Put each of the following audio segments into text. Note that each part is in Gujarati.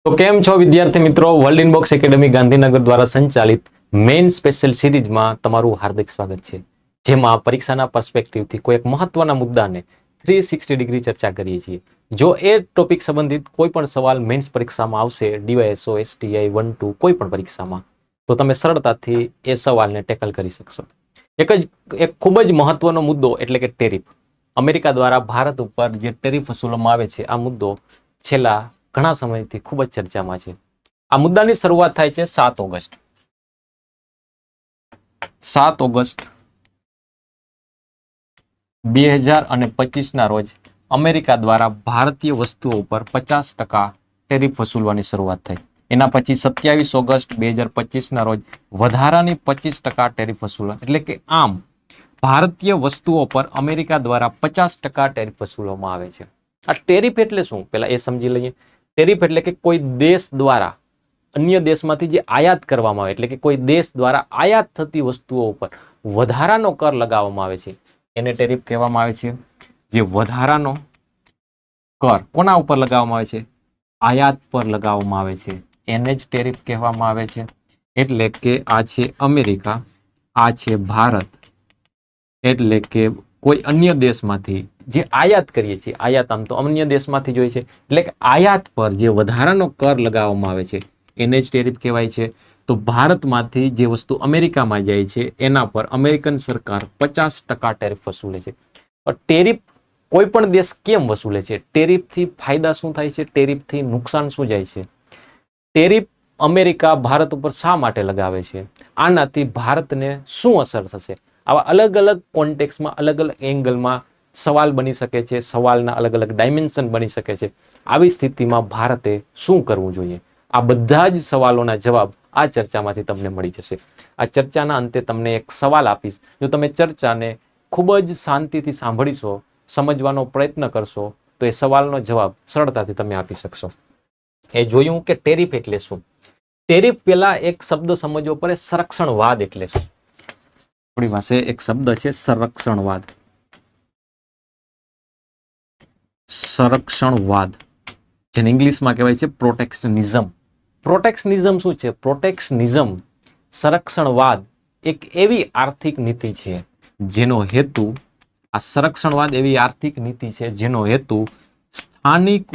તો કેમ છો વિદ્યાર્થી મિત્રો, વર્લ્ડ ઇનબોક્સ એકેડમી ગાંધીનગર દ્વારા સંચાલિત મેઇન સ્પેશિયલ સિરીઝમાં તમારું હાર્દિક સ્વાગત છે, જેમાં પરીક્ષાના પર્સપેક્ટિવથી કોઈ એક મહત્વના મુદ્દાને 360 ડિગ્રી ચર્ચા કરીએ છીએ. જો એ ટોપિક સંબંધિત કોઈ પણ સવાલ મેઇન્સ પરીક્ષામાં આવશે, ડીવાયએસઓ, એસટીઆઈ 1, 2 કોઈ પણ પરીક્ષામાં, તો તમે સરળતાથી એ સવાલને ટેકલ કરી શકશો. એક ખૂબ જ મહત્વનો મુદ્દો એટલે કે ટેરિફ. અમેરિકા દ્વારા ભારત ઉપર જે ટેરિફ વસૂલવામાં આવે છે, આ મુદ્દો છેલ્લા ઘણા સમયથી ખૂબ જ ચર્ચામાં છે. આ મુદ્દાની શરૂઆત થાય છે 7 ઓગસ્ટ. 7 ઓગસ્ટ 2025 ના રોજ અમેરિકા દ્વારા ભારતીય વસ્તુઓ પર 50% ટેરિફ વસૂલવાની શરૂઆત થઈ. એના પછી 27 ઓગસ્ટ 2025 ના રોજ વધારાની 25% ટેરિફ વસૂલવા, એટલે કે આમ ભારતીય વસ્તુઓ પર અમેરિકા દ્વારા 50% ટેરિફ વસૂલવામાં આવે છે. આ ટેરિફ એટલે શું, પહેલા એ સમજી લઈએ. ટેરિફ એટલે કે કોઈ દેશ દ્વારા અન્ય દેશમાંથી જે આયાત કરવામાં આવે, એટલે કે કોઈ દેશ દ્વારા આયાત થતી વસ્તુઓ ઉપર વધારાનો કર લગાવવામાં આવે છે, એને ટેરિફ કહેવામાં આવે છે. જે વધારાનો કર કોના ઉપર લગાવવામાં આવે છે? આયાત પર લગાવવામાં આવે છે, એને જ ટેરિફ કહેવામાં આવે છે. એટલે કે આ છે અમેરિકા, આ છે ભારત, એટલે કે કોઈ અન્ય દેશમાંથી જે આયાત કરીએ છીએ, આયાત આમ તો અન્ય દેશમાંથી જોઈએ છે, એટલે કે આયાત પર જે વધારાનો કર લગાવવામાં આવે છે એને જ ટેરિફ કહેવાય છે. તો ભારતમાંથી જે વસ્તુ અમેરિકામાં જાય છે એના પર અમેરિકન સરકાર 50% ટેરિફ વસૂલે છે. ટેરિફ કોઈ પણ દેશ કેમ વસૂલે છે? ટેરિફથી ફાયદા શું થાય છે? ટેરિફથી નુકસાન શું જાય છે? ટેરિફ અમેરિકા ભારત ઉપર શા માટે લગાવે છે? આનાથી ભારતને શું અસર થશે? આવા અલગ અલગ કોન્ટેક્સમાં, અલગ અલગ એંગલમાં સવાલ બની શકે છે, સવાલના અલગ અલગ ડાયમેન્શન બની શકે છે. આવી સ્થિતિમાં ભારતે શું કરવું જોઈએ? આ બધા જ સવાલોના જવાબ આ ચર્ચામાંથી તમને મળી જશે. આ ચર્ચાના અંતે તમને એક સવાલ આપીશ. જો તમે ચર્ચાને ખૂબ જ શાંતિથી સાંભળીશો, સમજવાનો પ્રયત્ન કરશો, તો એ સવાલનો જવાબ સરળતાથી તમે આપી શકશો. એ જોયું કે ટેરિફ એટલે શું. ટેરિફ પહેલા એક શબ્દ સમજવો પડે, સંરક્ષણવાદ એટલે શું. આપણી પાસે એક શબ્દ છે સંરક્ષણવાદ. સંરક્ષણવાદ જેને ઇંગ્લિશમાં કહેવાય છે પ્રોટેક્શનિઝમ. પ્રોટેક્શનિઝમ શું છે? પ્રોટેક્શનિઝમ, સંરક્ષણવાદ એક એવી આર્થિક નીતિ છે જેનો હેતુ, આ સંરક્ષણવાદ એવી આર્થિક નીતિ છે જેનો હેતુ સ્થાનિક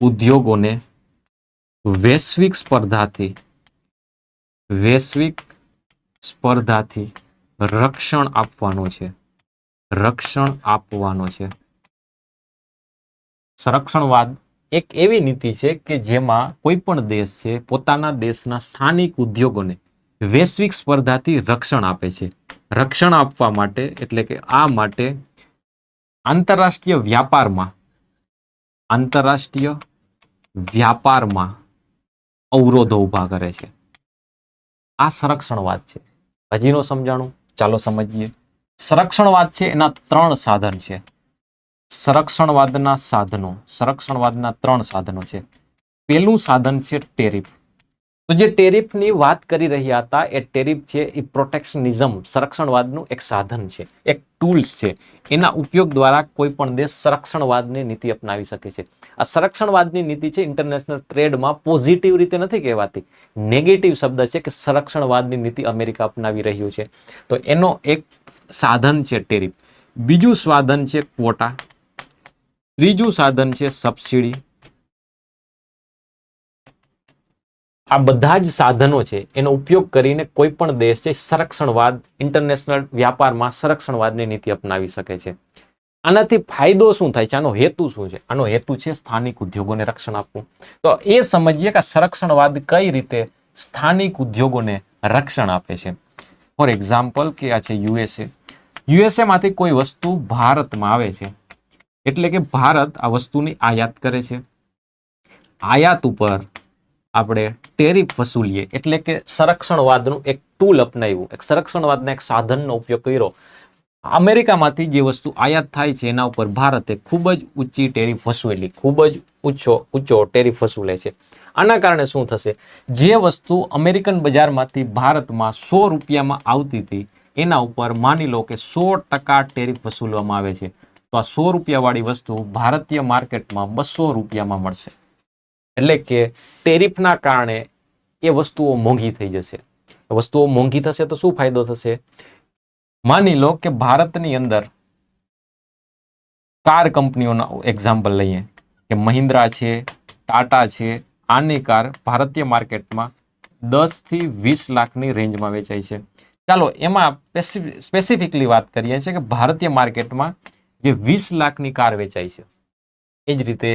ઉદ્યોગોને વૈશ્વિક સ્પર્ધાથી રક્ષણ આપવાનો છે. સંરક્ષણવાદ એક એવી નીતિ છે કે જેમાં કોઈ પણ દેશ છે પોતાના દેશના સ્થાનિક ઉદ્યોગોને વૈશ્વિક સ્પર્ધાથી રક્ષણ આપે છે. રક્ષણ આપવા માટે, એટલે કે આ માટે આંતરરાષ્ટ્રીય વ્યાપારમાં અવરોધો ઊભા કરે છે. આ સંરક્ષણવાદ છે. હજી નો સમજાણું? ચાલો સમજીએ. સંરક્ષણવાદ છે એના 3 સાધન છે. સંરક્ષણવાદના 3 સાધનો છે. પહેલું સાધન છે ટેરિફ. તો જે ટેરિફની વાત કરી રહ્યા હતા, એ ટેરિફ છે એ પ્રોટેક્શનિઝમ, સંરક્ષણવાદનું એક સાધન છે, એક ટૂલ્સ છે. એના ઉપયોગ દ્વારા કોઈ પણ દેશ સંરક્ષણવાદની નીતિ અપનાવી શકે છે. આ સંરક્ષણવાદની નીતિ છે ઇન્ટરનેશનલ ટ્રેડમાં પોઝિટિવ રીતે નથી કહેવાતી, નેગેટિવ શબ્દ છે કે સંરક્ષણવાદની નીતિ અમેરિકા અપનાવી રહ્યું છે. તો એનો એક સાધન છે ટેરિફ. બીજું સાધન છે ક્વોટા. ત્રીજું સાધન છે સબસિડી. આ બધા જ સાધનો છે એનો ઉપયોગ કરીને કોઈ પણ દેશ છે સંરક્ષણવાદ, ઇન્ટરનેશનલ વ્યાપારમાં સંરક્ષણવાદની નીતિ અપનાવી શકે છે. આનાથી ફાયદો શું થાય છે? આનો હેતુ શું છે? આનો હેતુ છે સ્થાનિક ઉદ્યોગોને રક્ષણ આપવું. તો એ સમજીએ કે સંરક્ષણવાદ કઈ રીતે સ્થાનિક ઉદ્યોગોને રક્ષણ આપે છે. ફોર એક્ઝામ્પલ કે આ છે યુએસએ માંથી કોઈ વસ્તુ ભારતમાં આવે છે, એટલે કે ભારત આ વસ્તુની આયાત કરે છે. આયાત ઉપર આપણે ટેરિફ વસૂલીએ, એટલે કે સંરક્ષણવાદનું એક ટૂલ અપનાવ્યું, એક સંરક્ષણવાદના એક સાધનનો ઉપયોગ કર્યો. અમેરિકામાંથી જે વસ્તુ આયાત થાય છે એના ઉપર ભારતે ખૂબ જ ઊંચી ટેરિફ વસૂલી, ખૂબ જ ઊંચો ટેરિફ વસૂલે છે. આના કારણે શું થશે? જે વસ્તુ અમેરિકન બજારમાંથી ભારતમાં 100 રૂપિયામાં આવતી હતી, એના ઉપર માની લો કે 100% ટેરિફ વસૂલવામાં આવે છે. તો આ 100 રૂપિયા વાળી વસ્તુ ભારતીય માર્કેટમાં 200 રૂપિયામાં મળશે. એટલે કે ટેરિફના કારણે એ વસ્તુઓ મોંઘી થઈ જશે. વસ્તુઓ મોંઘી થશે તો શું ફાયદો થશે? માની લો કે ભારતની અંદર કાર કંપનીઓના એક્ઝામ્પલ લઈએ કે મહિન્દ્રા છે, ટાટા છે, આની કાર ભારતીય માર્કેટમાં 10 થી 20 લાખની રેન્જમાં વેચાય છે. ચાલો એમાં સ્પેસિફિકલી વાત કરીએ છીએ કે ભારતીય માર્કેટમાં જે 20 લાખની કાર વેચાય છે, એ જ રીતે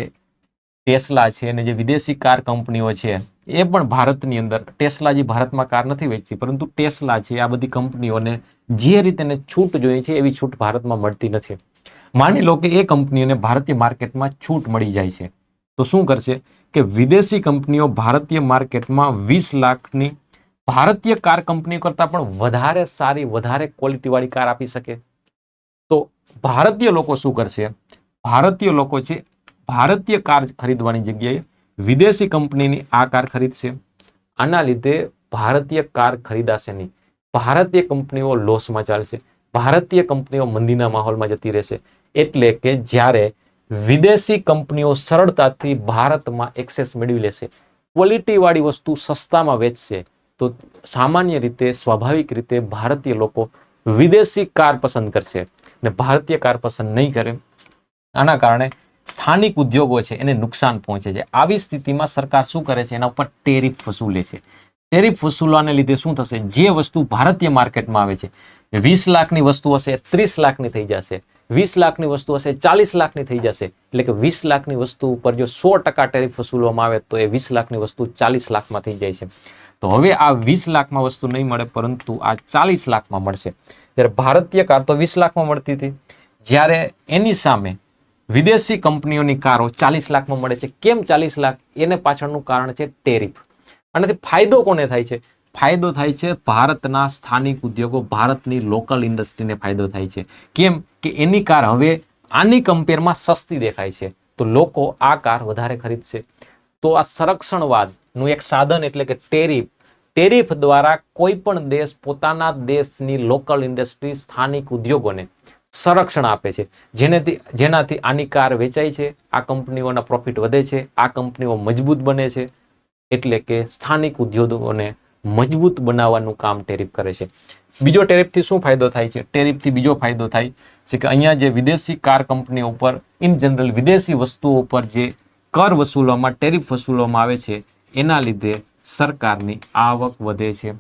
ટેસ્લા છે અને જે વિદેશી કાર કંપનીઓ છે એ પણ ભારતની અંદર, ટેસ્લા જે ભારતમાં કાર નથી વેચતી, પરંતુ ટેસ્લા છે, આ બધી કંપનીઓને જે રીતે છૂટ જોઈએ છે એવી છૂટ ભારતમાં મળતી નથી. માની લો કે એ કંપનીઓને ભારતીય માર્કેટમાં છૂટ મળી જાય છે, તો શું કરશે કે વિદેશી કંપનીઓ ભારતીય માર્કેટમાં 20 લાખની ભારતીય કાર કંપનીઓ કરતાં પણ વધારે સારી, વધારે ક્વોલિટીવાળી કાર આપી શકે. તો ભારતીય લોકો શું કરશે? ભારતીય લોકો છે ભારતીય કાર ખરીદવાની જગ્યાએ વિદેશી કંપનીની આ કાર ખરીદશે. આના લીધે ભારતીય કાર ખરીદાશે નહીં. ભારતીય કંપનીઓ લોસમાં ચાલશે. ભારતીય કંપનીઓ મંદીના માહોલમાં જતી રહેશે. એટલે કે જ્યારે વિદેશી કંપનીઓ સરળતાથી ભારતમાં એક્સેસ મેળવી લેશે, ક્વોલિટીવાળી વસ્તુ સસ્તામાં વેચશે, તો સામાન્ય રીતે, સ્વાભાવિક રીતે ભારતીય લોકો વિદેશી કાર પસંદ કરશે ને ભારતીય કાર પસંદ નહીં કરે. આના કારણે સ્થાનિક ઉદ્યોગો છે એને નુકસાન પહોંચે છે. આવી સ્થિતિમાં સરકાર શું કરે છે? એના ઉપર ટેરિફ વસૂલે છે. ટેરિફ વસૂલવાને લીધે શું થશે? જે વસ્તુ ભારતીય માર્કેટમાં આવે છે, 20 લાખની વસ્તુ હશે 30 લાખની થઈ જશે, 20 લાખની વસ્તુ હશે 40 લાખની થઈ જશે. એટલે કે 20 લાખની વસ્તુ ઉપર જો 100% ટેરિફ વસૂલવામાં આવે તો એ 20 લાખની વસ્તુ 40 લાખમાં થઈ જાય છે. તો હવે આ 20 લાખમાં વસ્તુ નહીં મળે, પરંતુ આ 40 લાખમાં મળશે. જ્યારે ભારતીય કાર તો 20 લાખમાં મળતી હતી, જ્યારે એની સામે વિદેશી કંપનીઓની કારો 40 લાખમાં મળે છે. કેમ 40 લાખ? એને પાછળનું કારણ છે ટેરિફ. આનાથી ફાયદો કોને થાય છે? ફાયદો થાય છે ભારતના સ્થાનિક ઉદ્યોગો, ભારતની લોકલ ઇન્ડસ્ટ્રીને ફાયદો થાય છે. કેમ કે એની કાર હવે આની કમ્પેરમાં સસ્તી દેખાય છે, તો લોકો આ કાર વધારે ખરીદશે. તો આ સંરક્ષણવાદનું એક સાધન એટલે કે ટેરિફ. ટેરિફ દ્વારા કોઈ પણ દેશ પોતાના દેશની લોકલ ઇન્ડસ્ટ્રી, સ્થાનિક ઉદ્યોગોને સંરક્ષણ આપે છે, જેનાથી આની કાર વેચાય છે, આ કંપનીઓના પ્રોફિટ વધે છે, આ કંપનીઓ મજબૂત બને છે. એટલે કે સ્થાનિક ઉદ્યોગોને મજબૂત બનાવવાનું કામ ટેરિફ કરે છે. બીજો ટેરિફથી શું ફાયદો થાય છે? ટેરિફથી બીજો ફાયદો થાય છે કે અહીંયા જે વિદેશી કાર કંપનીઓ ઉપર, ઇન જનરલ વિદેશી વસ્તુઓ ઉપર જે કર વસૂલવામાં, ટેરિફ વસૂલવામાં આવે છે, એના લીધે સરકારની આવક વધે છે.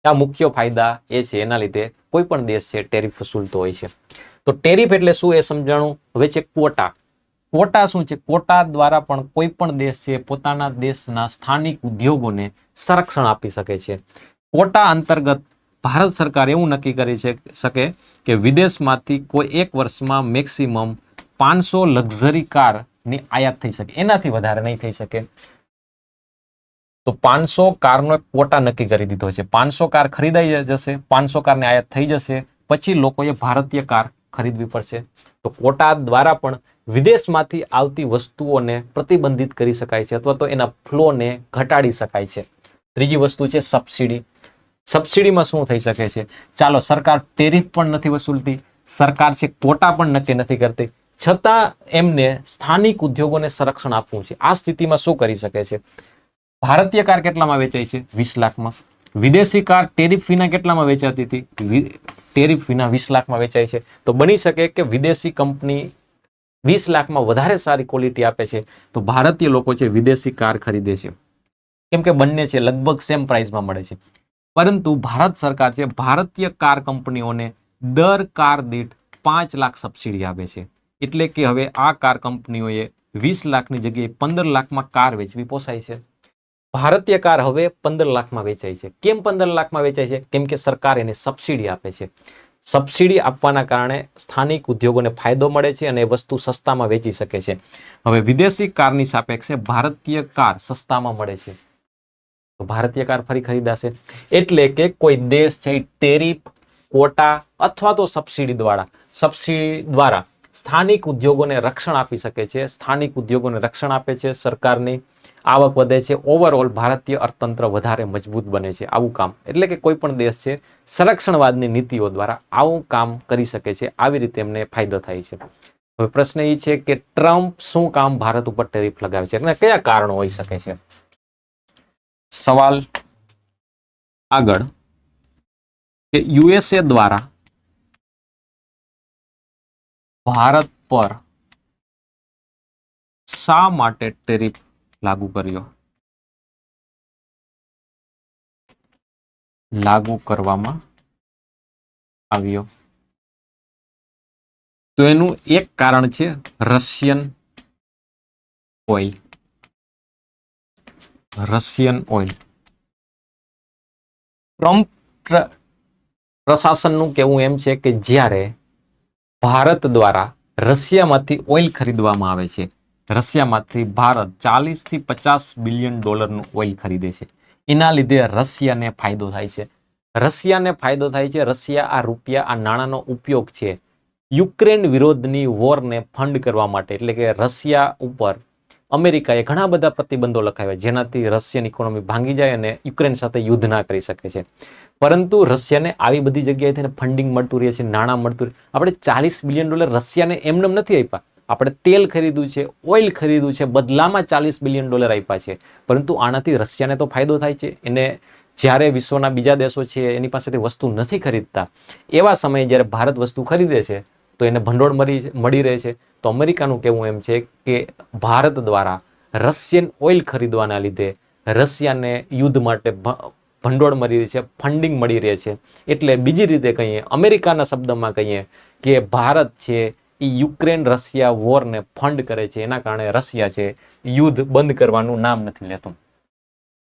આ મુખ્ય ફાયદા એ છે, એના લીધે કોઈ પણ દેશ છે ટેરિફ વસૂલતો હોય છે. તો ટેરિફ એટલે શું એ સમજાણું. હવે છે ક્વોટા. ક્વોટા શું છે? ક્વોટા દ્વારા પણ કોઈ પણ દેશ છે પોતાના દેશના સ્થાનિક ઉદ્યોગોને સંરક્ષણ આપી શકે છે. ક્વોટા અંતર્ગત ભારત સરકાર એવું નક્કી કરી શકે કે વિદેશમાંથી કોઈ એક વર્ષમાં મેક્સિમમ 500 લક્ઝરી કારની આયાત થઈ શકે, એનાથી વધારે નહીં થઈ શકે. તો 500 કારનો ક્વોટા નક્કી કરી દીધો છે. 500 કાર ખરીદાઈ જશે, 500 કારની આયાત થઈ જશે, પછી લોકોએ ભારતીય કાર ખરીદવી પડશે. તો ક્વોટા દ્વારા પણ વિદેશમાંથી આવતી વસ્તુઓને પ્રતિબંધિત કરી શકાય છે, અથવા તો એના ફ્લોને ઘટાડી શકાય છે. ત્રીજી વસ્તુ છે સબસિડી. સબસિડીમાં શું થઈ શકે છે? ચાલો, સરકાર ટેરિફ પણ નથી વસૂલતી, સરકાર છે ક્વોટા પણ નક્કી નથી કરતી, છતાં એમને સ્થાનિક ઉદ્યોગોને સંરક્ષણ આપવું છે. આ સ્થિતિમાં શું કરી શકે છે? ભારતીય કાર કેટલામાં વેચાય છે? 20 લાખમાં. વિદેશી કાર ટેરિફ વિના કેટલામાં વેચાતી હતી? ટેરિફ વિના 20 લાખમાં વેચાય છે. તો બની શકે કે વિદેશી કંપની 20 લાખમાં વધારે સારી ક્વોલિટી આપે છે, તો ભારતીય લોકો છે વિદેશી કાર ખરીદે છે, કેમ કે બંને છે લગભગ સેમ પ્રાઇસમાં મળે છે. પરંતુ ભારત સરકાર છે ભારતીય કાર કંપનીઓને દર કાર દીઠ 5 લાખ સબસિડી આપે છે. એટલે કે હવે આ કાર કંપનીઓએ 20 લાખની જગ્યાએ 15 લાખમાં કાર વેચવી પોસાય છે. ભારતીય કાર હવે 15 લાખમાં વેચાય છે. કેમ 15 લાખમાં વેચાય છે? કેમ કે સરકાર એને સબસિડી આપે છે. સબસિડી આપવાના કારણે સ્થાનિક ઉદ્યોગોને ફાયદો મળે છે અને એ વસ્તુ સસ્તામાં વેચી શકે છે. હવે વિદેશી કારની સાપેક્ષે ભારતીય કાર સસ્તામાં મળે છે, તો ભારતીય કાર ફરી ખરીદાશે. એટલે કે કોઈ દેશ છે ટેરિફ, ક્વોટા અથવા તો સબસિડી દ્વારા સ્થાનિક ઉદ્યોગોને રક્ષણ આપી શકે છે. સ્થાનિક ઉદ્યોગોને રક્ષણ આપે છે સરકારની આવક વધે છે, ઓવરઓલ ભારતીય અર્થતંત્ર વધારે મજબૂત બને છે. આવું કામ એટલે કે કોઈ પણ દેશ છે સંરક્ષણવાદની નીતિઓ દ્વારા આવું કામ કરી શકે છે. આવી રીતે એમને ફાયદો થાય છે. હવે પ્રશ્ન એ છે કે ટ્રમ્પ શું કામ ભારત ઉપર ટેરિફ લગાવે છે અને કયા કારણો હોઈ શકે છે. સવાલ આગળ કે યુએસએ દ્વારા ભારત પર શા માટે ટેરિફ લાગુ કર્યો? લાગુ કરવામાં આવ્યો. તો એનું એક કારણ છે Russian oil. Russian oil. Trump પ્રશાસનનું કહેવું એમ છે કે જ્યારે ભારત દ્વારા રશિયામાંથી ઓઇલ ખરીદવામાં આવે છે, રશિયામાંથી ભારત 40 થી 50 બિલિયન ડોલરનું ઓઇલ ખરીદે છે. એના લીધે રશિયાને ફાયદો થાય છે. રશિયાને ફાયદો થાય છે. રશિયા આ રૂપિયા, આ નાણાંનો ઉપયોગ છે યુક્રેન વિરોધની વોરને ફંડ કરવા માટે. એટલે કે રશિયા ઉપર અમેરિકાએ ઘણા બધા પ્રતિબંધો લખાવ્યા જેનાથી રશિયન ઇકોનોમી ભાંગી જાય અને યુક્રેન સાથે યુદ્ધ ના કરી શકે છે. પરંતુ રશિયાને આવી બધી જગ્યાએથી ફંડિંગ મળતું રહે છે, નાણાં મળતું રહે. આપણે 40 બિલિયન ડોલર રશિયાને એમને નથી આપ્યા. આપણે તેલ ખરીદ્યું છે, ઓઇલ ખરીદ્યું છે, બદલામાં 40 બિલિયન ડોલર આપ્યા છે. પરંતુ આનાથી રશિયાને તો ફાયદો થાય છે. એને જ્યારે વિશ્વના બીજા દેશો છે એની પાસેથી વસ્તુ નથી ખરીદતા, એવા સમયે જ્યારે ભારત વસ્તુ ખરીદે છે તો એને ભંડોળ મળી રહે છે. તો અમેરિકાનું કહેવું એમ છે કે ભારત દ્વારા રશિયન ઓઇલ ખરીદવાના લીધે રશિયાને યુદ્ધ માટે ભંડોળ મળી રહે છે, ફંડિંગ મળી રહે છે. એટલે બીજી રીતે કહીએ, અમેરિકાના શબ્દમાં કહીએ કે ભારત છે એ યુક્રેન રશિયા વોરને ફંડ કરે છે. એના કારણે રશિયા છે યુદ્ધ બંધ કરવાનું નામ નથી લેતું.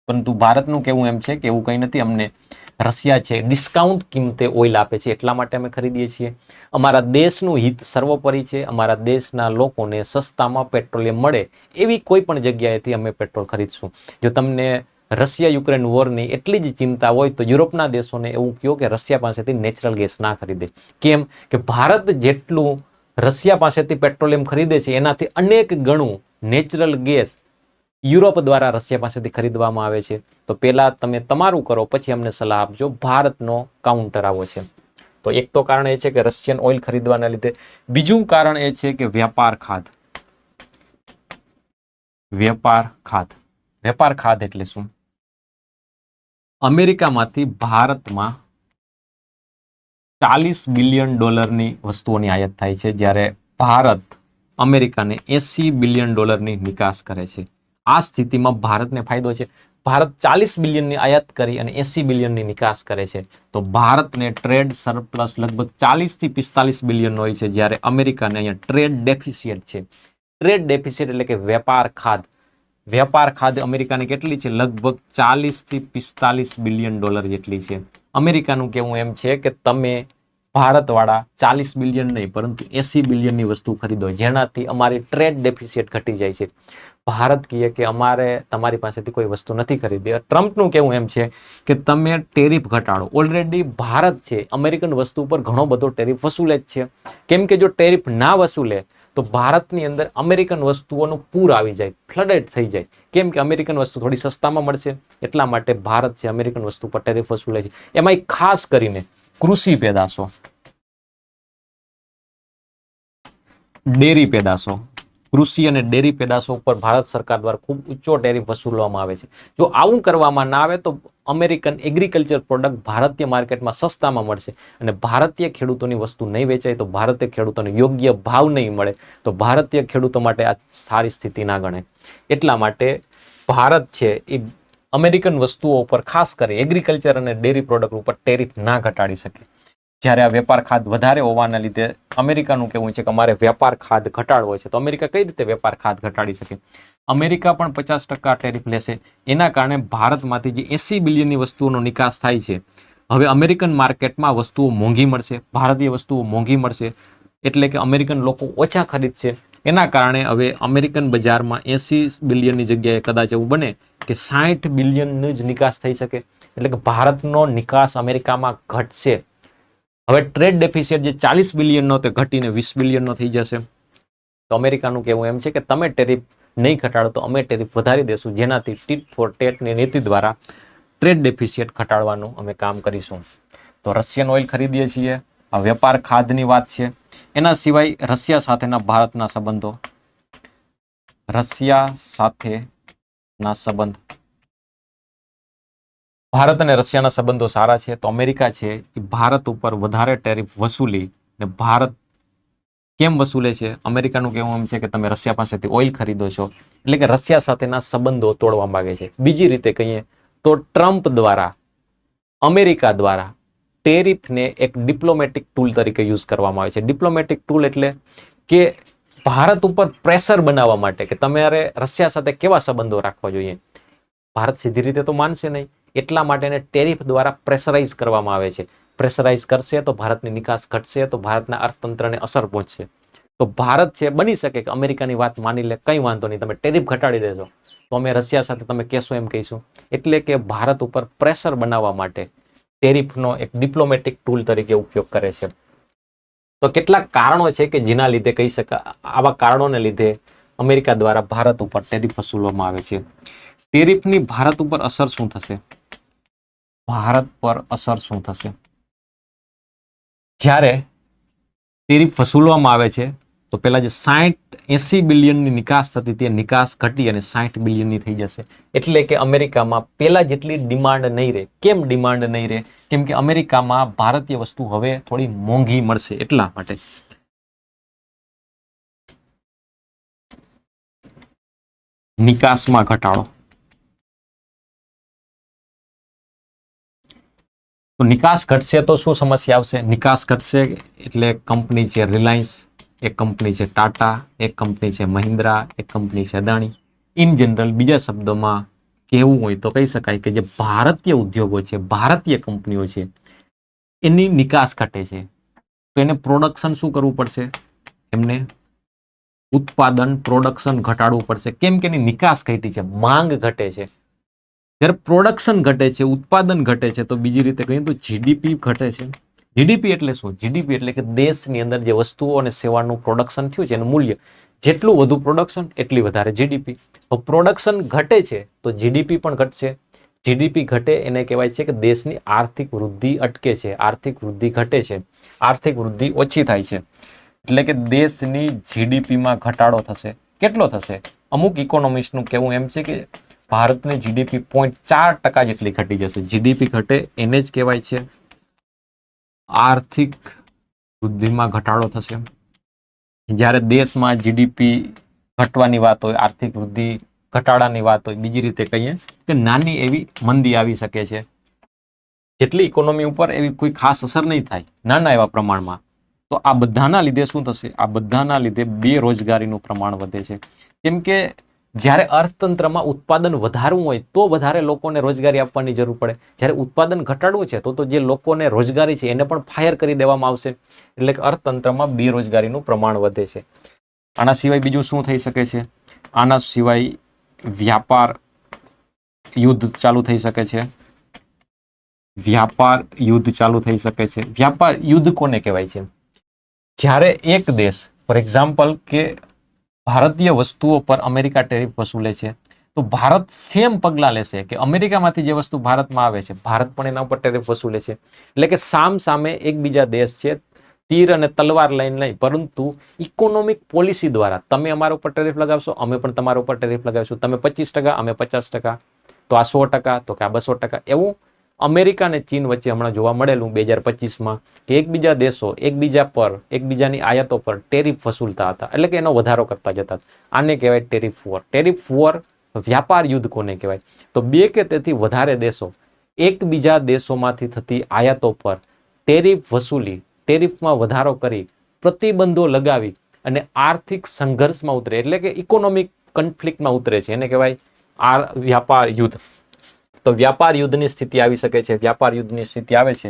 પરંતુ ભારતનું કહેવું એમ છે કે એવું કંઈ નથી. અમને રશિયા છે ડિસ્કાઉન્ટ કિંમતે ઓઇલ આપે છે, એટલા માટે અમે ખરીદીએ છીએ. અમારા દેશનું હિત સર્વોપરી છે. અમારા દેશના લોકોને સસ્તામાં પેટ્રોલિયમ મળે એવી કોઈ પણ જગ્યાએથી અમે પેટ્રોલ ખરીદશું. જો તમને રશિયા યુક્રેન વોરની એટલી જ ચિંતા હોય તો યુરોપના દેશોને એવું કહો કે રશિયા પાસેથી નેચરલ ગેસ ના ખરીદે. કેમ કે ભારત જેટલું રશિયા પાસેથી પેટ્રોલિયમ ખરીદે છે એનાથી અનેક ગણું નેચરલ ગેસ યુરોપ દ્વારા રશિયા પાસેથી ખરીદવામાં આવે છે. તો પહેલા તમે તમારું કરો, પછી અમને સલાહ આપજો. ભારતનો કાઉન્ટર આવો છે. તો એક તો કારણ એ છે કે રશિયન ઓઇલ ખરીદવાના લીધે. બીજું કારણ એ છે કે વ્યાપાર ખાધ. વેપાર ખાધ. વેપાર ખાધ એટલે શું? અમેરિકામાંથી ભારતમાં 40 બિલિયન ડોલરની વસ્તુઓની આયાત થાય છે, જ્યારે ભારત અમેરિકાને 80 બિલિયન ડોલરની નિકાસ કરે છે. આ સ્થિતિમાં ભારતને ફાયદો છે. ભારત 40 બિલિયનની આયાત કરી અને 80 બિલિયનની નિકાસ કરે છે. તો ભારતને ટ્રેડ સરપ્લસ લગભગ 40 થી 45 બિલિયન હોય છે, જ્યારે અમેરિકાને અહીંયા ટ્રેડ ડેફિસિટ છે. ટ્રેડ ડેફિસિટ એટલે કે વેપાર ખાધ. વેપાર ખાધ અમેરિકાની કેટલી છે? લગભગ 40 થી 45 બિલિયન ડોલર જેટલી છે. અમેરિકાનું કહેવું એમ છે કે તમે ભારતવાળા 40 બિલિયન નહીં પરંતુ 80 બિલિયનની વસ્તુ ખરીદો, જેનાથી અમારી ટ્રેડ ડેફિસિટ ઘટી જાય છે. ભારત કહે કે અમારે તમારી પાસેથી કોઈ વસ્તુ નથી ખરીદી. ટ્રમ્પનું કહેવું એમ છે કે તમે ટેરિફ ઘટાડો. ઓલરેડી ભારત છે અમેરિકન વસ્તુ પર ઘણો બધો ટેરિફ વસૂલે જ છે. કેમ કે જો ટેરિફ ના વસૂલે તો ભારતની અંદર અમેરિકન વસ્તુઓનું પૂર આવી જાય, ફ્લડેડ થઈ જાય. કેમ કે અમેરિકન વસ્તુ થોડી સસ્તામાં મળશે, એટલા માટે ભારત છે અમેરિકન વસ્તુ પર ટેરિફ વસૂલે છે. એમાં ખાસ કરીને કૃષિ પેદાશો, ડેરી પેદાશો, કૃષિ અને ડેરી પેદાશો ઉપર ભારત સરકાર દ્વારા ખૂબ ઊંચો ટેરિફ વસૂલવામાં આવે છે. જો આવું કરવામાં ના આવે તો અમેરિકન એગ્રીકલ્ચર પ્રોડક્ટ ભારતીય માર્કેટમાં સસ્તામાં મળશે અને ભારતીય ખેડૂતોની વસ્તુ નહીં વેચાય તો ભારતીય ખેડૂતોને યોગ્ય ભાવ નહીં મળે તો ભારતીય ખેડૂતો માટે આ સારી સ્થિતિ ના ગણાય. એટલા માટે ભારત છે એ અમેરિકન વસ્તુઓ ઉપર ખાસ કરી એગ્રીકલ્ચર અને ડેરી પ્રોડક્ટ ઉપર ટેરિફ ના ઘટાડી શકે. જ્યારે આ વેપાર ખાધ વધારે હોવાના લીધે અમેરિકાનું કહેવું છે કે અમારે વેપાર ખાધ ઘટાડવો છે. તો અમેરિકા કઈ રીતે વેપાર ખાધ ઘટાડી શકે? અમેરિકા પણ 50% ટેરિફ લેશે. એના કારણે ભારતમાંથી જે 80 બિલિયનની વસ્તુઓનો નિકાસ થાય છે, હવે અમેરિકન માર્કેટમાં વસ્તુઓ મોંઘી મળશે, ભારતીય વસ્તુઓ મોંઘી મળશે, એટલે કે અમેરિકન લોકો ઓછા ખરીદશે. એના કારણે હવે અમેરિકન બજારમાં 80 બિલિયનની જગ્યાએ કદાચ એવું બને કે 60 બિલિયનની જ નિકાસ થઈ શકે. એટલે કે ભારતનો નિકાસ અમેરિકામાં ઘટશે. હવે ટ્રેડ ડેફિસિટ જે 40 બિલિયનનો તે ઘટીને 20 બિલિયનનો થઈ જશે. તો અમેરિકાનું કહેવું એમ છે કે તમે ટેરિફ નહીં ઘટાડો તો અમે ટેરિફ વધારી દેશું, જેનાથી ટીટ ફોર ટેટની નીતિ દ્વારા ટ્રેડ ડેફિસિટ ઘટાડવાનું અમે કામ કરીશું. તો રશિયન ઓઇલ ખરીદીએ છીએ. આ વેપાર ખાધની વાત છે. એના સિવાય રશિયા સાથેના ભારતના સંબંધો, રશિયા સાથેના સંબંધ, ભારત અને રશિયાના સંબંધો સારા છે. તો અમેરિકા છે એ ભારત ઉપર વધારે ટેરિફ વસૂલી ને ભારત કેમ વસૂલે છે? અમેરિકાનું કહેવું એમ છે કે તમે રશિયા પાસેથી ઓઇલ ખરીદો છો એટલે કે રશિયા સાથેના સંબંધો તોડવા માંગે છે. બીજી રીતે કહીએ તો ટ્રમ્પ દ્વારા, અમેરિકા દ્વારા ટેરિફને એક ડિપ્લોમેટિક ટૂલ તરીકે યુઝ કરવામાં આવે છે. ડિપ્લોમેટિક ટૂલ એટલે કે ભારત ઉપર પ્રેશર બનાવવા માટે કે તમારે રશિયા સાથે કેવા સંબંધો રાખવા જોઈએ. ભારત સીધી રીતે તો માનશે નહીં, એટલા માટે એને ટેરિફ દ્વારા પ્રેશરાઇઝ કરવામાં આવે છે. પ્રેશરાઇઝ કરશે તો ભારતની નિકાસ ઘટશે, તો ભારતના અર્થતંત્રને અસર પહોંચશે. તો ભારત છે બની શકે કે અમેરિકાની વાત માની લે, કંઈ વાંધો નહીં, તમે ટેરિફ ઘટાડી દેજો તો અમે રશિયા સાથે તમે કહેશો એમ કહીશું. એટલે કે ભારત ઉપર પ્રેશર બનાવવા માટે ટેરિફનો એક ડિપ્લોમેટિક ટૂલ તરીકે ઉપયોગ કરે છે. તો કેટલાક કારણો છે કે જેના લીધે કહી શકાય, આવા કારણોને લીધે અમેરિકા દ્વારા ભારત ઉપર ટેરિફ વસૂલવામાં આવે છે. ટેરિફની ભારત ઉપર અસર શું થશે? ભારત પર અસર શું થશે? જ્યારે ટેરિફ વસૂલવામાં આવે છે તો પેલા જે 60-80 બિલિયનની નિકાસ થતી તે નિકાસ ઘટી અને 60 બિલિયનની થઈ જશે. એટલે કે અમેરિકામાં પેલા જેટલી ડિમાન્ડ નહીં રહે. કેમ ડિમાન્ડ નહીં રહે? કેમ કે અમેરિકામાં ભારતીય વસ્તુ હવે થોડી મોંઘી મળશે એટલા માટે. નિકાસમાં ઘટાડો. તો નિકાસ ઘટશે તો શું સમસ્યા આવશે? નિકાસ ઘટશે એટલે કંપની છે રિલાયન્સ, એક કંપની છે ટાટા, એક કંપની છે મહિન્દ્રા, એક કંપની છે અદાણી. ઇન જનરલ બીજા શબ્દોમાં કહેવું હોય તો કહી શકાય કે જે ભારતીય ઉદ્યોગો છે, ભારતીય કંપનીઓ છે, એની નિકાસ ઘટે છે. તો એને પ્રોડક્શન શું કરવું પડશે? એમને ઉત્પાદન, પ્રોડક્શન ઘટાડવું પડશે. કેમ કે એની નિકાસ ઘટી છે, માંગ ઘટે છે. જ્યારે પ્રોડક્શન ઘટે છે, ઉત્પાદન ઘટે છે, તો બીજી રીતે કહીએ તો જીડીપી ઘટે છે. જીડીપી એટલે શું? જીડીપી એટલે કે દેશની અંદર જે વસ્તુઓ અને સેવાનું પ્રોડક્શન થયું છે એનું મૂલ્ય. જેટલું વધુ પ્રોડક્શન એટલી વધારે જીડીપી. તો પ્રોડક્શન ઘટે છે તો જીડીપી પણ ઘટશે. જીડીપી ઘટે એને કહેવાય છે કે દેશની આર્થિક વૃદ્ધિ અટકે છે, આર્થિક વૃદ્ધિ ઘટે છે, આર્થિક વૃદ્ધિ ઓછી થાય છે. એટલે કે દેશની જીડીપીમાં ઘટાડો થશે. કેટલો થશે? અમુક ઇકોનોમિસ્ટનું કહેવું એમ છે કે ભારતની જીડીપી 0.4% જેટલી ઘટી જશે. જીડીપી ઘટે એને જ કહેવાય છે આર્થિક વૃદ્ધિમાં ઘટાડો થશે. જ્યારે દેશમાં જીડીપી ઘટવાની વાત હોય, આર્થિક વૃદ્ધિ ઘટાડાની વાત હોય, બીજી રીતે કહીએ કે નાની એવી મંદી આવી શકે છે. જેટલી ઇકોનોમી ઉપર એવી કોઈ ખાસ અસર નહીં થાય, નાના એવા પ્રમાણમાં. તો આ બધાના લીધે શું થશે? આ બધાના લીધે બેરોજગારીનું પ્રમાણ વધે છે. કેમ કે જ્યારે અર્થતંત્રમાં ઉત્પાદન વધારવું હોય તો વધારે લોકોને રોજગારી આપવાની જરૂર પડે. જ્યારે ઉત્પાદન ઘટાડવું છે તો જે લોકોને રોજગારી છે એને પણ ફાયર કરી દેવામાં આવશે. એટલે કે અર્થતંત્રમાં બેરોજગારીનું પ્રમાણ વધે છે. આના સિવાય બીજું શું થઈ શકે છે? આના સિવાય વ્યાપાર યુદ્ધ ચાલુ થઈ શકે છે. વ્યાપાર યુદ્ધ ચાલુ થઈ શકે છે. વ્યાપાર યુદ્ધ કોને કહેવાય છે? જ્યારે એક દેશ, ફોર એક્ઝામ્પલ કે ભારતીય વસ્તુઓ પર અમેરિકા ટેરિફ વસૂલે છે તો ભારત સેમ પગલાં લેશે કે અમેરિકામાંથી જે વસ્તુ ભારતમાં આવે છે ભારત પણ એના ઉપર ટેરિફ વસૂલે છે. એટલે કે સામ સામે એકબીજા દેશ છે, તીર અને તલવાર લઈને નહીં, પરંતુ ઇકોનોમિક પોલિસી દ્વારા તમે અમારા ઉપર ટેરિફ લગાવશો, અમે પણ તમારા ઉપર ટેરિફ લગાવીશું. તમે 25%, અમે 50%, તો આ 100%, તો કે આ 200%. એવું અમેરિકા અને ચીન વચ્ચે હમણાં જોવા મળેલું 2025માં કે એકબીજા દેશો એકબીજા પર, એકબીજાની આયાતો પર ટેરિફ વસૂલતા હતા. એટલે કે એનો વધારો કરતા જતા. આને કહેવાય ટેરિફ વોર. ટેરિફ વોર, વ્યાપાર યુદ્ધ કોને કહેવાય? તો બે કે તેથી વધારે દેશો એકબીજા દેશોમાંથી થતી આયાતો પર ટેરિફ વસૂલી, ટેરિફમાં વધારો કરી, પ્રતિબંધો લગાવી અને આર્થિક સંઘર્ષમાં ઉતરે, એટલે કે ઇકોનોમિક કન્ફ્લિક્ટમાં ઉતરે છે. એને કહેવાય વ્યાપાર યુદ્ધ. તો વ્યાપાર યુદ્ધની સ્થિતિ આવી શકે છે. વ્યાપાર યુદ્ધની સ્થિતિ આવે છે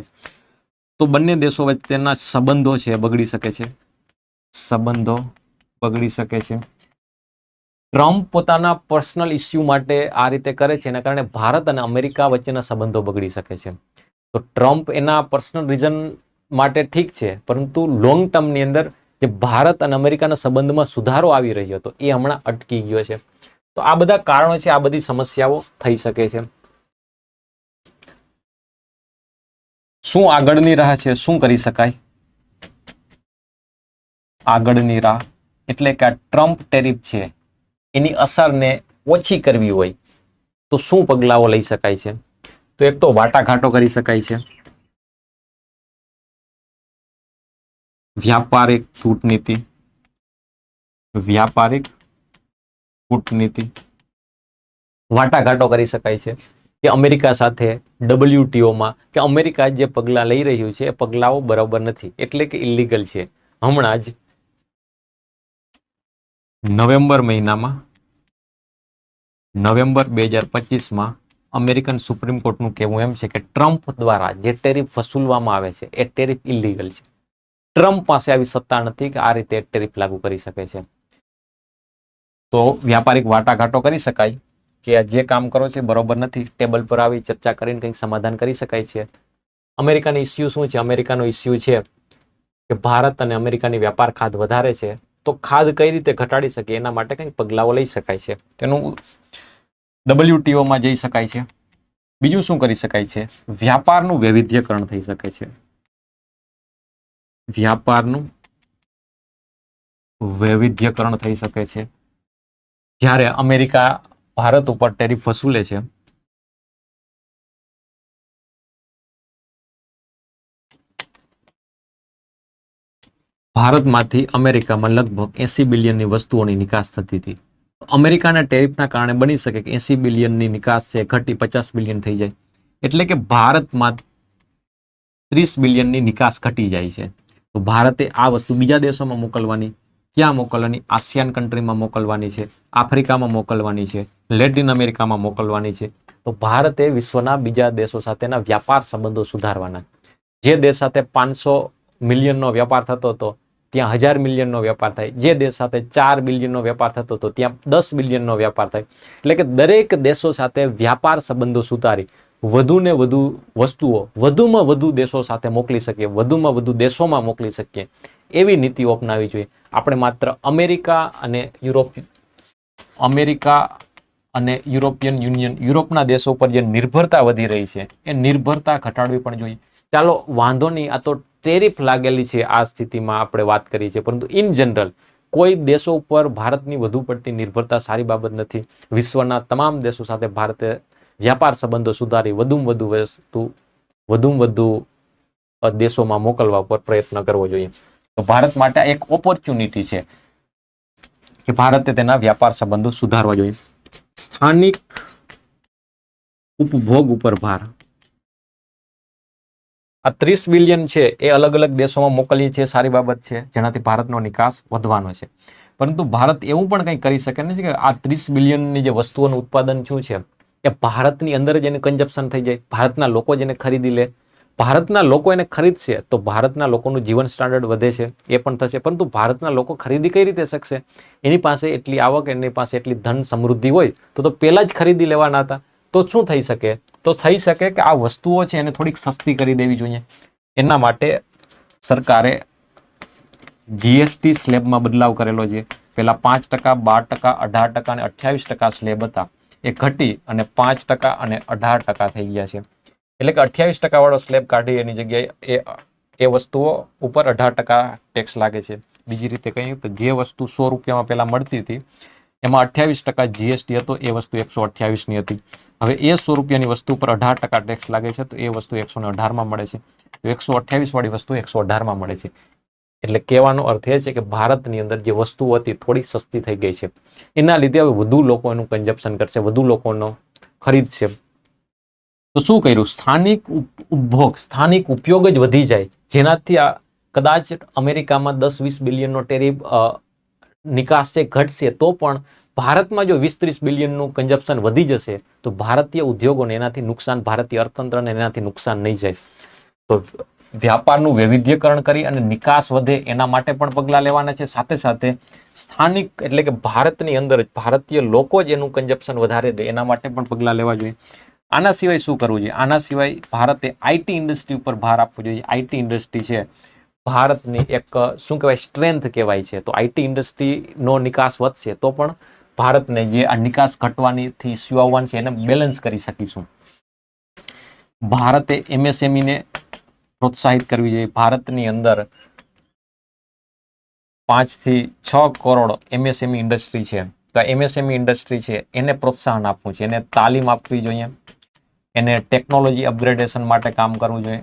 તો બંને દેશો વચ્ચેના સંબંધો છે બગડી શકે છે. સંબંધો બગડી શકે છે. ટ્રમ્પ પોતાના પર્સનલ ઇસ્યુ માટે આ રીતે કરે છે, એના કારણે ભારત અને અમેરિકા વચ્ચેના સંબંધો બગડી શકે છે. તો ટ્રમ્પ એના પર્સનલ રીઝન માટે ઠીક છે, પરંતુ લોંગ ટર્મની અંદર જે ભારત અને અમેરિકાના સંબંધમાં સુધારો આવી રહ્યો હતો એ હમણાં અટકી ગયો છે. તો આ બધા કારણો છે, આ બધી સમસ્યાઓ થઈ શકે છે. શું આગળની રાહ છે? શું કરી શકાય? આગળની રાહ એટલે કે આ ટ્રમ્પ ટેરિફ છે એની અસરને ઓછી કરવી હોય તો શું પગલાઓ લઈ શકાય છે? તો એક તો વાટાઘાટો કરી શકાય છે, વ્યાપારિક કૂટનીતિ, વ્યાપારિક કૂટનીતિ, વાટાઘાટો કરી શકાય છે કે અમેરિકા સાથે WTOમાં કે અમેરિકા જે પગલાં લઈ રહ્યું છે એ પગલાઓ બરાબર નથી, એટલે કે ઇલીગલ છે. હમણાં જ નવેમ્બર 2025માં અમેરિકન સુપ્રીમ કોર્ટનું કહેવું એમ છે કે ટ્રમ્પ દ્વારા જે ટેરિફ વસૂલવામાં આવે છે એ ટેરિફ ઇલીગલ છે. ટ્રમ્પ પાસે આવી સત્તા નથી કે આ રીતે ટેરિફ લાગુ કરી શકે છે. તો વ્યાપારિક વાટાઘાટો કરી શકાય કે આ જે કામ કરો છે બરોબર નથી, ટેબલ પર આવી ચર્ચા કરીને કંઈક સમાધાન કરી શકાય છે. અમેરિકાનો ઇસ્યુ શું છે? અમેરિકાનો ઇસ્યુ છે કે ભારત અને અમેરિકાની વ્યાપાર ખાધ વધારે છે, તો ખાધ કઈ રીતે ઘટાડી શકે એના માટે કંઈક પગલાઓ લઈ શકાય છે. તેનું WTOમાં જઈ શકાય છે. બીજું શું કરી શકાય છે? વ્યાપારનું વૈવિધ્યકરણ થઈ શકે છે. વ્યાપારનું વૈવિધ્યકરણ થઈ શકે છે. જ્યારે અમેરિકા ભારત ઉપર ટેરિફ વસૂલે છે ભારતમાંથી અમેરિકામાં લગભગ 80 બિલિયનની વસ્તુઓની નિકાસ થતી હતી. અમેરિકાના ટેરિફના કારણે બની શકે કે 80 બિલિયનની નિકાસ છે ઘટી 50 બિલિયન થઈ જાય, એટલે કે ભારતમાં 30 બિલિયનની નિકાસ ઘટી જાય છે. તો ભારતે આ વસ્તુ બીજા દેશોમાં મોકલવાની, ક્યાં મોકલવાની? આસિયાન કન્ટ્રીમાં મોકલવાની છે, આફ્રિકામાં મોકલવાની છે, લેટિન અમેરિકામાં મોકલવાની છે. તો ભારતે વિશ્વના બીજા દેશો સાથેના વ્યાપાર સંબંધો સુધારવાના. જે દેશ સાથે 500 મિલિયનનો વ્યાપાર થતો હતો ત્યાં 1000 મિલિયનનો વ્યાપાર થાય, જે દેશ સાથે 4 બિલિયનનો વ્યાપાર થતો હતો ત્યાં 10 બિલિયનનો વ્યાપાર થાય. એટલે કે દરેક દેશો સાથે વ્યાપાર સંબંધો સુધારી વધુને વધુ વસ્તુઓ વધુમાં વધુ દેશો સાથે મોકલી શકીએ, વધુમાં વધુ દેશોમાં મોકલી શકીએ એવી નીતિઓ અપનાવી જોઈએ. આપણે માત્ર અમેરિકા અને યુરોપિયન યુનિયન, યુરોપના દેશો પર જે નિર્ભરતા વધી રહી છે એ નિર્ભરતા ઘટાડવી પણ જોઈએ. ચાલો વાંધો નહીં, આ તો ટેરિફ લાગેલી છે આ સ્થિતિમાં આપણે વાત કરી છે, પરંતુ ઇન જનરલ કોઈ દેશો ઉપર ભારતની વધુ પડતી નિર્ભરતા સારી બાબત નથી. વિશ્વના તમામ દેશો સાથે ભારતે વ્યાપાર સંબંધો સુધારી વધુમાં વધુ દેશોમાં મોકલવા પર પ્રયત્ન કરવો જોઈએ. તો ભારત માટે એક ઓપોર્ચ્યુનિટી છે કે ભારતે તેના વ્યાપાર સંબંધો સુધારવા જોઈએ. સ્થાનિક ઉપભોગ ઉપર ભાર. આ 30 બિલિયન છે એ અલગ અલગ દેશોમાં મોકલીએ છીએ, સારી બાબત છે, જેનાથી ભારતનો નિકાસ વધવાનો છે. પરંતુ ભારત એવું પણ કંઈ કરી શકે નથી કે આ 30 બિલિયનની જે વસ્તુઓનું ઉત્પાદન શું છે એ ભારતની અંદર જ એનું કન્ઝપ્શન થઈ જાય, ભારતના લોકો જ એને ખરીદી લે, ભારતના લોકો એને ખરીદશે તો ભારતના લોકોનું જીવન સ્ટાન્ડર્ડ વધે છે, એ પણ થશે. પરંતુ ભારતના લોકો ખરીદી કઈ રીતે શકશે? એની પાસે એટલી આવક, એની પાસે એટલી ધન સમૃદ્ધિ હોય તો પહેલા જ ખરીદી લેવાના હતા. તો શું થઈ શકે? તો થઈ શકે કે આ વસ્તુઓ છે એને થોડીક સસ્તી કરી દેવી જોઈએ. એના માટે સરકારે GST સ્લેબમાં બદલાવ કરેલો છે. પહેલા 5%, 12%, 18% અને 28% સ્લેબ હતા, એ ઘટી અને 5% અને 18% થઈ ગયા છે. એટલે કે 28% વાળો સ્લેબ કાઢી એની જગ્યાએ એ વસ્તુઓ ઉપર 18% ટેક્સ લાગે છે. બીજી રીતે કહીએ તો જે વસ્તુ 100 રૂપિયામાં પહેલા મળતી હતી એમાં 28% GST હતો, એ વસ્તુ 128ની હતી. હવે એ 100 રૂપિયાની વસ્તુ પર 18% ટેક્સ લાગે છે તો એ વસ્તુ 118માં મળે છે. 128 વાળી વસ્તુ 118માં મળે છે. એટલે કહેવાનો અર્થ એ છે કે ભારતની અંદર જે વસ્તુઓ હતી થોડી સસ્તી થઈ ગઈ છે. એના લીધે હવે વધુ લોકો એનું કન્ઝપ્શન કરશે, વધુ લોકોનો ખરીદશે. તો શું કર્યું? સ્થાનિક ઉપભોગ, સ્થાનિક ઉપયોગ જ વધી જાય, જેનાથી કદાચ અમેરિકામાં 10-20 બિલિયનનો ટેરિફ નિકાસ છે ઘટશે, તો પણ ભારતમાં જો 20-30 બિલિયનનું કન્ઝપ્શન વધી જશે તો ભારતીય ઉદ્યોગોને એનાથી નુકસાન, ભારતીય અર્થતંત્રને એનાથી નુકસાન નહીં જાય. તો વ્યાપારનું વૈવિધ્યકરણ કરી અને નિકાસ વધે એના માટે પણ પગલાં લેવાના છે. સાથે સાથે સ્થાનિક એટલે કે ભારતની અંદર જ ભારતીય લોકો જ એનું કન્ઝપ્શન વધારે દે એના માટે પણ પગલાં લેવા જોઈએ. આના સિવાય શું કરવું જોઈએ? આના સિવાય ભારતે IT ઇન્ડસ્ટ્રી ઉપર ભાર આપવો જોઈએ. IT ઇન્ડસ્ટ્રી છે ભારતની એક શું કહેવાય સ્ટ્રેન્થ કહેવાય છે. તો આઈટી ઇન્ડસ્ટ્રીનો નિકાસ વધશે તો પણ ભારતને જે આ નિકાસ ઘટવાનીથી ઇસ્યુ આવવાનું છે એને બેલેન્સ કરી શકીશું. ભારતે એમએસએમઈને પ્રોત્સાહિત કરવી જોઈએ. ભારતની અંદર 5 થી 6 કરોડ એમએસએમઈ ઇન્ડસ્ટ્રી છે. તો એમએસએમઈ ઇન્ડસ્ટ્રી છે એને પ્રોત્સાહન આપવું છે, એને તાલીમ આપવી જોઈએ, એને ટેકનોલોજી અપગ્રેડેશન માટે કામ કરવું જોઈએ.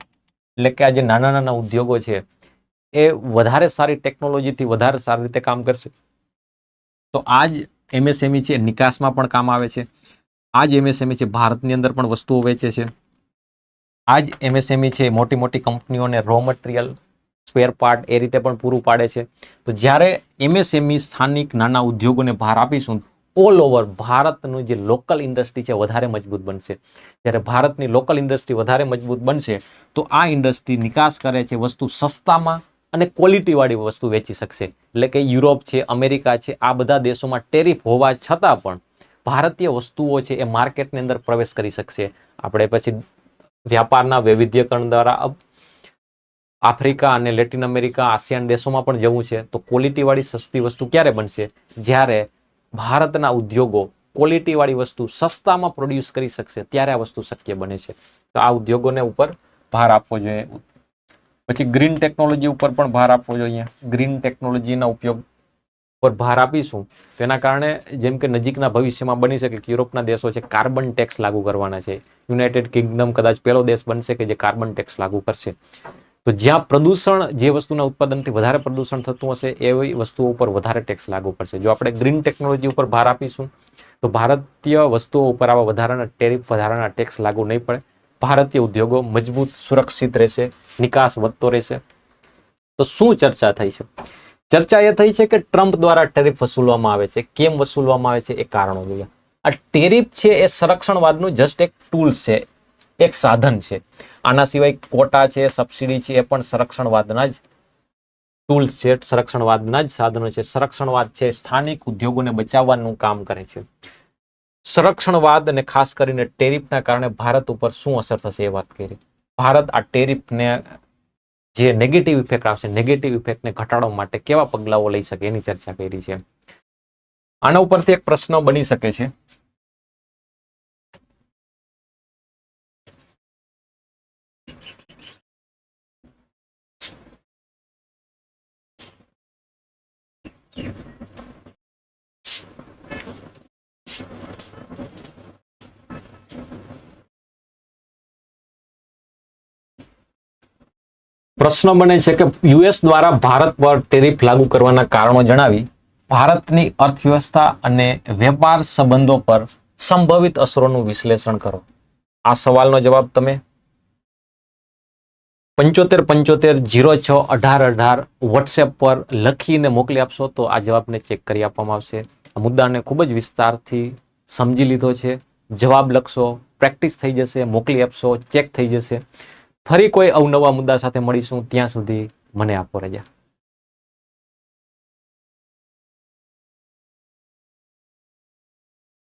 એટલે કે આ જે નાના નાના ઉદ્યોગો છે એ વધારે સારી ટેકનોલોજીથી વધારે સારી રીતે કામ કરશે. તો આ જ એમએસએમઈ છે નિકાસમાં પણ કામ આવે છે. આ જ એમએસએમઈ છે ભારતની અંદર પણ વસ્તુઓ વેચે છે. આ જ એમએસએમઈ છે મોટી મોટી કંપનીઓને રો મટીરિયલ, સ્પેર પાર્ટ એ રીતે પણ પૂરું પાડે છે. તો જ્યારે એમએસએમઈ સ્થાનિક નાના ઉદ્યોગોને ભાર આપીશું, ઓલ ઓવર ભારતનું જે લોકલ ઇન્ડસ્ટ્રી છે વધારે મજબૂત બનશે. જ્યારે ભારતની લોકલ ઇન્ડસ્ટ્રી વધારે મજબૂત બનશે તો આ ઇન્ડસ્ટ્રી નિકાસ કરે છે વસ્તુ સસ્તામાં અને ક્વોલિટીવાળી વસ્તુ વેચી શકશે. એટલે કે યુરોપ છે, અમેરિકા છે, આ બધા દેશોમાં ટેરિફ હોવા છતાં પણ ભારતીય વસ્તુઓ છે એ માર્કેટની અંદર પ્રવેશ કરી શકશે. આપણે પછી વ્યાપારના વૈવિધ્યકરણ દ્વારા આફ્રિકા અને લેટિન અમેરિકા, આસિયાન દેશોમાં પણ જવું છે. તો ક્વોલિટીવાળી સસ્તી વસ્તુ ક્યારે બનશે? જ્યારે ભારતના ઉદ્યોગો ક્વોલિટીવાળી વસ્તુ સસ્તામાં પ્રોડ્યુસ કરી શકશે ત્યારે આ વસ્તુ શક્ય બને છે. તો આ ઉદ્યોગોને ઉપર ભાર આપવો જોઈએ. પછી ગ્રીન ટેકનોલોજી ઉપર પણ ભાર આપવો જોઈએ. ગ્રીન ટેકનોલોજીના ઉપયોગ પર ભાર આપીશું તો એના કારણે જેમ કે નજીકના ભવિષ્યમાં બની શકે કે યુરોપના દેશો છે કાર્બન ટેક્સ લાગુ કરવાના છે. યુનાઇટેડ કિંગડમ કદાચ પહેલો દેશ બનશે કે જે કાર્બન ટેક્સ લાગુ કરશે. તો જ્યાં પ્રદૂષણ, જે વસ્તુના ઉત્પાદનથી વધારે પ્રદૂષણ થતું હશે એવી વસ્તુઓ ઉપર વધારે ટેક્સ લાગુ પડશે. જો આપણે ગ્રીન ટેકનોલોજી ઉપર ભાર આપીશું તો ભારતીય વસ્તુઓ ઉપર આવા વધારાના ટેરિફ, વધારાના ટેક્સ લાગુ નહીં પડે. ભારતીય ઉદ્યોગો મજબૂત, સુરક્ષિત રહેશે, નિકાસ વધતો રહેશે. તો શું ચર્ચા થઈ છે? ચર્ચા એ થઈ છે કે ટ્રમ્પ દ્વારા ટેરિફ વસૂલવામાં આવે છે. કેમ વસૂલવામાં આવે છે એ કારણો જોઈએ. આ ટેરિફ છે એ સંરક્ષણવાદનું જસ્ટ એક ટૂલ છે, એક સાધન છે. આના સિવાય કોટા છે, સબસિડી છે, એ પણ સંરક્ષણવાદના જ ટૂલ્સ છે, સંરક્ષણવાદના જ સાધનો છે. સંરક્ષણવાદ છે સ્થાનિક ઉદ્યોગોને બચાવવાનું કામ કરે છે. સંરક્ષણવાદ અને ખાસ કરીને ટેરિફના કારણે ભારત ઉપર શું અસર થશે એ વાત કરી. ભારત આ ટેરિફને જે નેગેટિવ ઇફેક્ટ આવશે, નેગેટિવ ઇફેક્ટને ઘટાડવા માટે કેવા પગલાઓ લઈ શકે એની ચર્ચા કરી છે. આના ઉપરથી એક પ્રશ્ન બની શકે છે. પ્રશ્ન બને છે કે યુએસ દ્વારા ભારત પર ટેરિફ લાગુ કરવાના કારણો જણાવી ભારતની અર્થવ્યવસ્થા અને વેપાર સંબંધો પર સંભવિત અસરોનું વિશ્લેષણ કરો. આ સવાલનો જવાબ તમે 7575061818 વોટ્સએપ પર લખીને મોકલી આપશો તો આ જવાબને ચેક કરી આપવામાં આવશે. આ મુદ્દાને ખૂબ જ વિસ્તારથી સમજી લીધો છે. જવાબ લખશો, પ્રેક્ટિસ થઈ જશે, મોકલી આપશો, ચેક થઈ જશે. ફરી કોઈ અવનવા મુદ્દા સાથે મળીશું. ત્યાં સુધી મને આપો રજા.